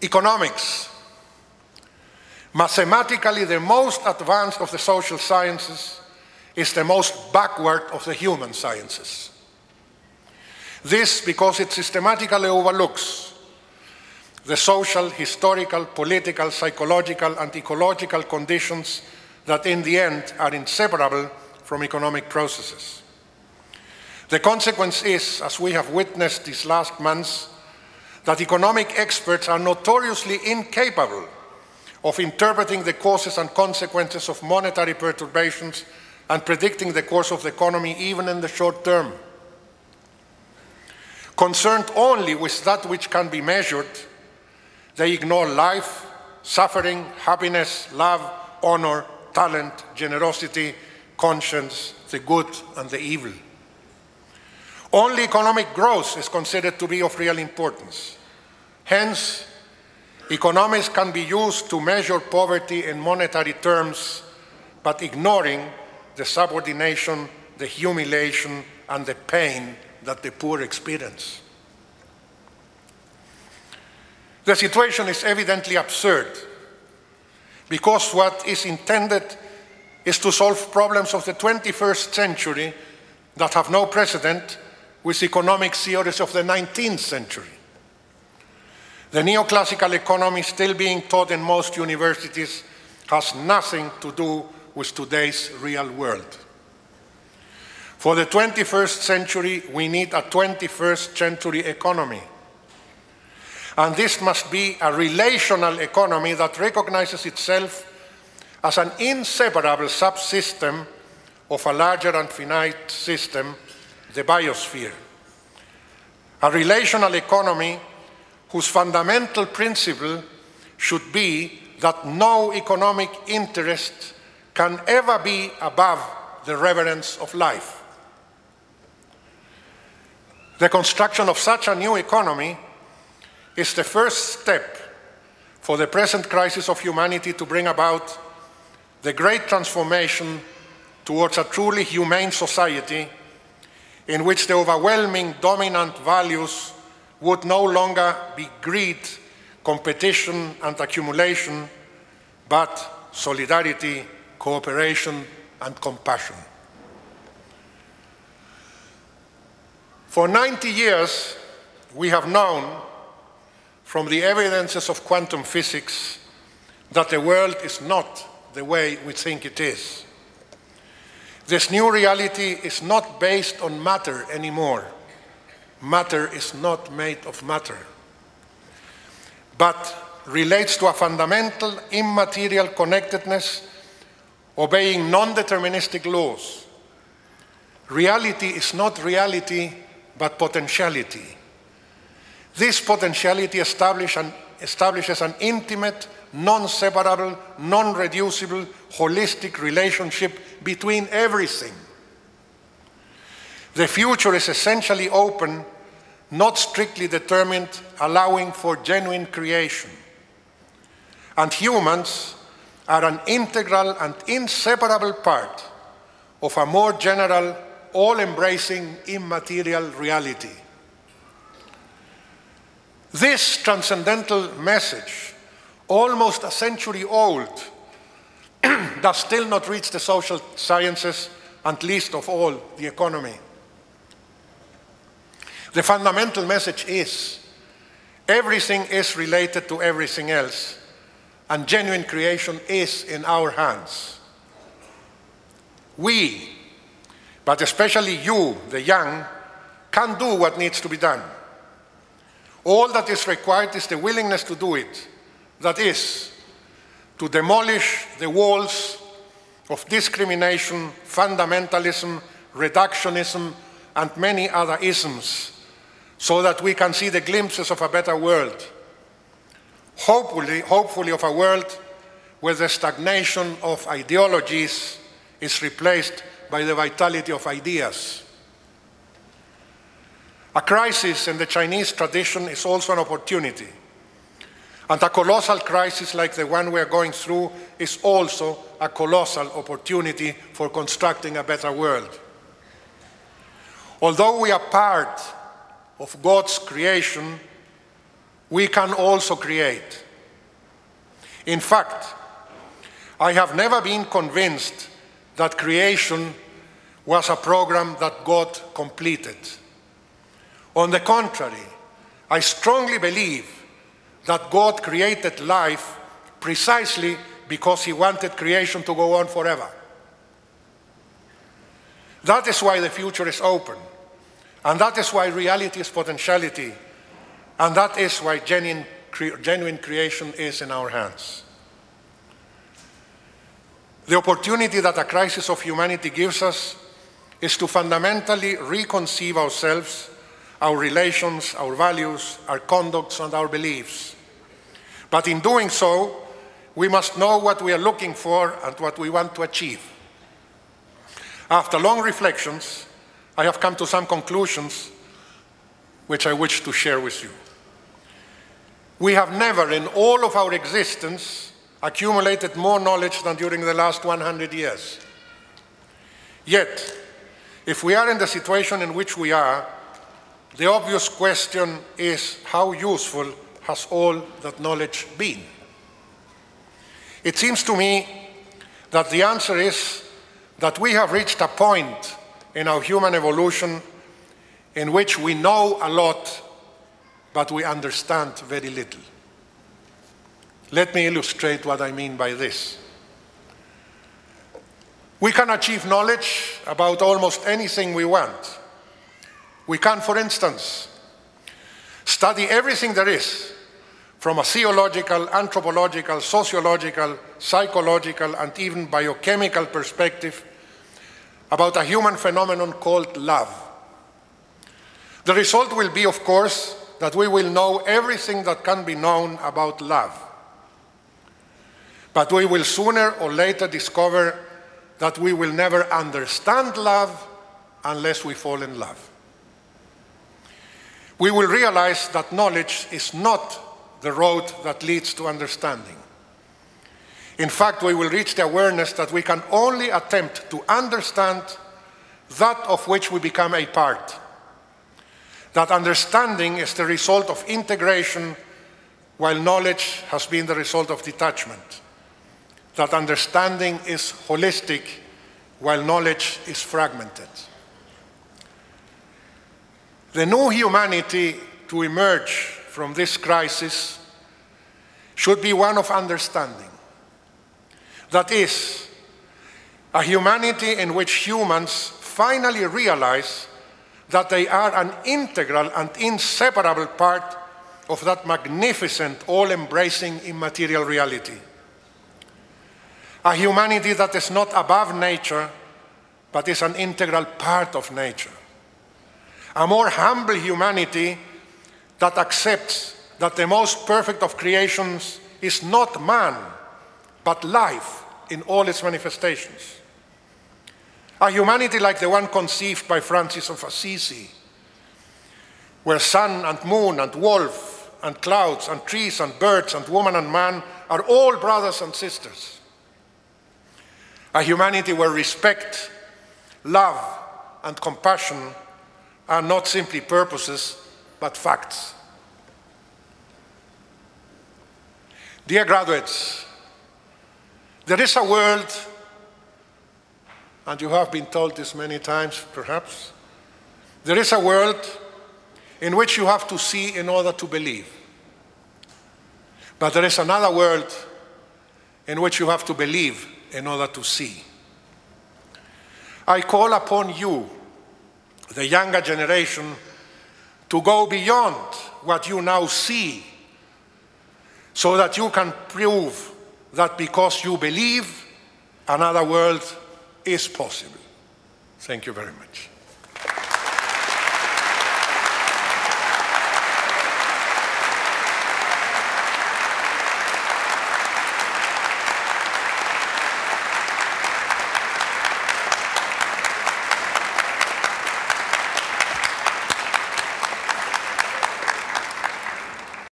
Economics, mathematically the most advanced of the social sciences, is the most backward of the human sciences. This because it systematically overlooks the social, historical, political, psychological, and ecological conditions that in the end are inseparable from economic processes. The consequence is, as we have witnessed these last months, that economic experts are notoriously incapable of interpreting the causes and consequences of monetary perturbations and predicting the course of the economy even in the short term. Concerned only with that which can be measured, they ignore life, suffering, happiness, love, honor, talent, generosity, conscience, the good and the evil. Only economic growth is considered to be of real importance. Hence, economics can be used to measure poverty in monetary terms, but ignoring the subordination, the humiliation, and the pain that the poor experience. The situation is evidently absurd because what is intended is to solve problems of the 21st century that have no precedent with economic theories of the 19th century. The neoclassical economy still being taught in most universities has nothing to do with today's real world. For the 21st century, we need a 21st century economy. And this must be a relational economy that recognizes itself as an inseparable subsystem of a larger and finite system, the biosphere. A relational economy whose fundamental principle should be that no economic interest can ever be above the reverence of life. The construction of such a new economy is the first step for the present crisis of humanity to bring about the great transformation towards a truly humane society in which the overwhelming dominant values would no longer be greed, competition, and accumulation, but solidarity, cooperation, and compassion. For 90 years, we have known from the evidences of quantum physics that the world is not the way we think it is. This new reality is not based on matter anymore. Matter is not made of matter, but relates to a fundamental immaterial connectedness obeying non-deterministic laws. Reality is not reality, but potentiality. This potentiality establishes an intimate, non-separable, non-reducible, holistic relationship between everything. The future is essentially open, not strictly determined, allowing for genuine creation. And humans are an integral and inseparable part of a more general, all-embracing, immaterial reality. This transcendental message, almost a century old, does still not reach the social sciences, and least of all, the economy. The fundamental message is, everything is related to everything else, and genuine creation is in our hands. We, but especially you, the young, can do what needs to be done. All that is required is the willingness to do it. That is, to demolish the walls of discrimination, fundamentalism, reductionism, and many other isms, so that we can see the glimpses of a better world. Hopefully of a world where the stagnation of ideologies is replaced by the vitality of ideas. A crisis in the Chinese tradition is also an opportunity. And a colossal crisis like the one we are going through is also a colossal opportunity for constructing a better world. Although we are part of God's creation, we can also create. In fact, I have never been convinced that creation was a program that God completed. On the contrary, I strongly believe that God created life precisely because He wanted creation to go on forever. That is why the future is open, and that is why reality is potentiality, and that is why genuine creation is in our hands. The opportunity that a crisis of humanity gives us is to fundamentally reconceive ourselves, our relations, our values, our conducts, and our beliefs. But in doing so, we must know what we are looking for and what we want to achieve. After long reflections, I have come to some conclusions which I wish to share with you. We have never in all of our existence accumulated more knowledge than during the last 100 years. Yet, if we are in the situation in which we are, the obvious question is, how useful has all that knowledge been? It seems to me that the answer is that we have reached a point in our human evolution in which we know a lot, but we understand very little. Let me illustrate what I mean by this. We can achieve knowledge about almost anything we want. We can, for instance, study everything there is from a theological, anthropological, sociological, psychological, and even biochemical perspective about a human phenomenon called love. The result will be, of course, that we will know everything that can be known about love. But we will sooner or later discover that we will never understand love unless we fall in love. We will realize that knowledge is not the road that leads to understanding. In fact, we will reach the awareness that we can only attempt to understand that of which we become a part. That understanding is the result of integration, while knowledge has been the result of detachment. That understanding is holistic, while knowledge is fragmented. The new humanity to emerge from this crisis should be one of understanding. That is, a humanity in which humans finally realize that they are an integral and inseparable part of that magnificent, all-embracing immaterial reality. A humanity that is not above nature, but is an integral part of nature. A more humble humanity that accepts that the most perfect of creations is not man, but life in all its manifestations. A humanity like the one conceived by Francis of Assisi, where sun and moon and wolf and clouds and trees and birds and woman and man are all brothers and sisters. A humanity where respect, love, and compassion are not simply purposes, but facts. Dear graduates, there is a world, and you have been told this many times perhaps, there is a world in which you have to see in order to believe. But there is another world in which you have to believe in order to see. I call upon you, the younger generation, to go beyond what you now see, so that you can prove that because you believe, another world is possible. Thank you very much.